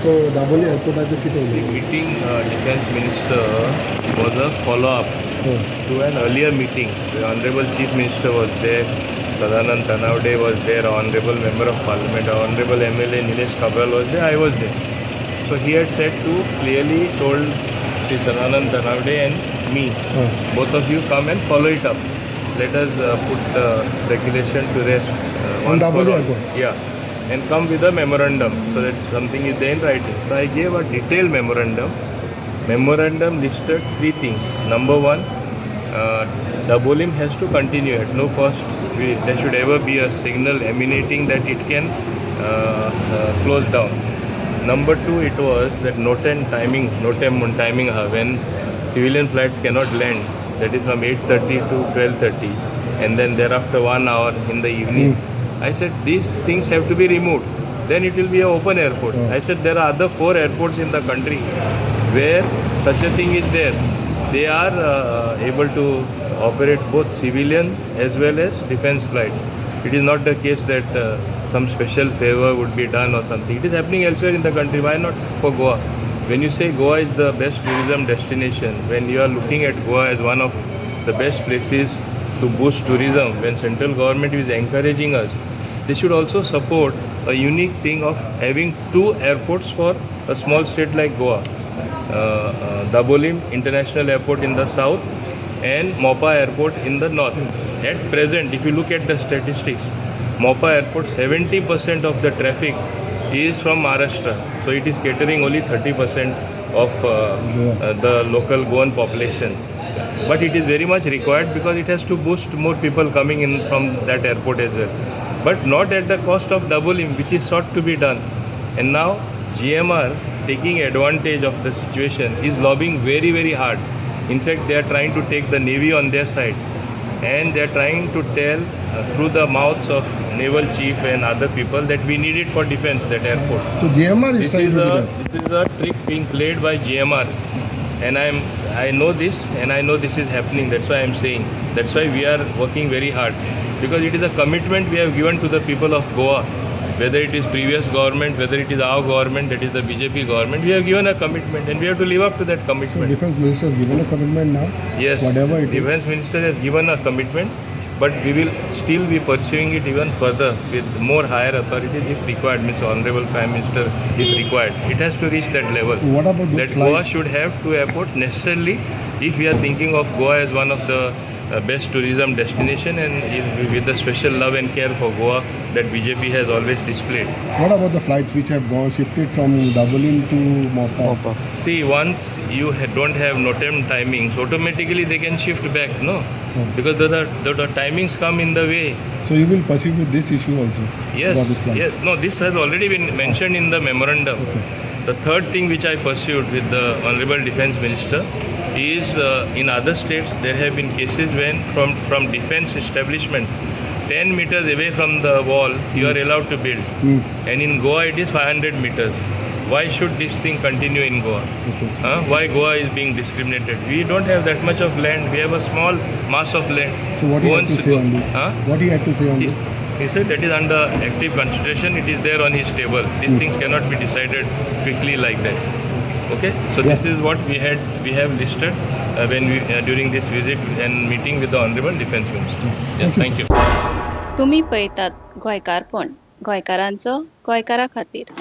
सो दाबोली एअरपोर्टाचेर कितें See, उलयलें? meeting Defence Minister was a follow-up to an earlier meeting. The Honorable Chief Minister was there, Sadanand Tanavade was there, Honorable Member of Parliament, Honorable MLA Nilesh Kabral was there, I was there. So he had said to clearly told Sri Sadanand Tanavade and me, both of you come and follow it up. Let us put speculation to rest once for Daboli all. Airport. Yeah. And come with a memorandum so that something is there in writing. So I gave a detailed memorandum. Memorandum listed three things. Number one, Dabolim has to continue at no cost. There should ever be a signal emanating that it can close down. Number two, it was that notem timing when civilian flights cannot land. That is from 8:30 to 12:30, and then thereafter 1 hour in the evening. I said these things have to be removed. Then it will be an open airport. I said there are other 4 airports in the country where such a thing is there. They are able to operate both civilian as well as defense flights. It is not the case that some special favor would be done or something. It is happening elsewhere in the country. Why not for Goa? When you say Goa is the best tourism destination, when you are looking at Goa as one of the best places to boost tourism, when central government is encouraging us, they should also support a unique thing of having 2 airports for a small state like Goa. Dabolim International Airport in the south and Mopa Airport in the north. At present, if you look at the statistics, Mopa Airport, 70% of the traffic is from Maharashtra. So it is catering only 30% of the local Goan population. But it is very much required because it has to boost more people coming in from that airport as well. But not at the cost of Dabolim, which is sought to be done. And now GMR, taking advantage of the situation, is lobbying very, very hard. In fact, they are trying to take the Navy on their side. And they are trying to tell through the mouths of naval chief and other people that we need it for defense, that airport. So GMR is trying to do that. This is a trick being played by GMR. And I know this, and I know this is happening. That's why I'm saying. That's why we are working very hard, because it is a commitment we have given to the people of Goa. Whether it is previous government, whether it is our government, that is the BJP government, we have given a commitment, and we have to live up to that So commitment. Defence Minister has given a commitment now. Yes, Whatever it is. Defence Minister has given a commitment, but we will still be pursuing it even further with more higher authorities if required. Means Honorable Prime Minister, if required, it has to reach that level. What about those That Goa flights? should have 2 airports necessarily if we are thinking of Goa as one of the best tourism destination, and with the special love and care for Goa that BJP has always displayed. What about the flights which have gone shifted from Dabolim to Mopa? See, once you don't have notem timings, automatically they can shift back, no? Because the timings come in the way. So you will pursue with this issue also? Yes, About this flights? yes. No, this has already been mentioned in the memorandum. The third thing which I pursued with the Honorable Defence Minister is in other states there have been cases when from defence establishment 10 meters away from the wall you are allowed to build. And in Goa it is 500 meters. Why should this thing continue in Goa? Why Goa is being discriminated? We don't have that much of land. We have a small mass of land. So what do you have to say on this? What do you have to say on this? He said that is under active consideration. It is there on his table. These things cannot be decided quickly like that. Okay. So Yes. this is what we have listed when we during this visit and meeting with the Honorable Defence Minister. Thank you, Thank you. तुम्ही पळयतात गोंयकारपण, गोंयकारांचो गोंयकारा खातीर.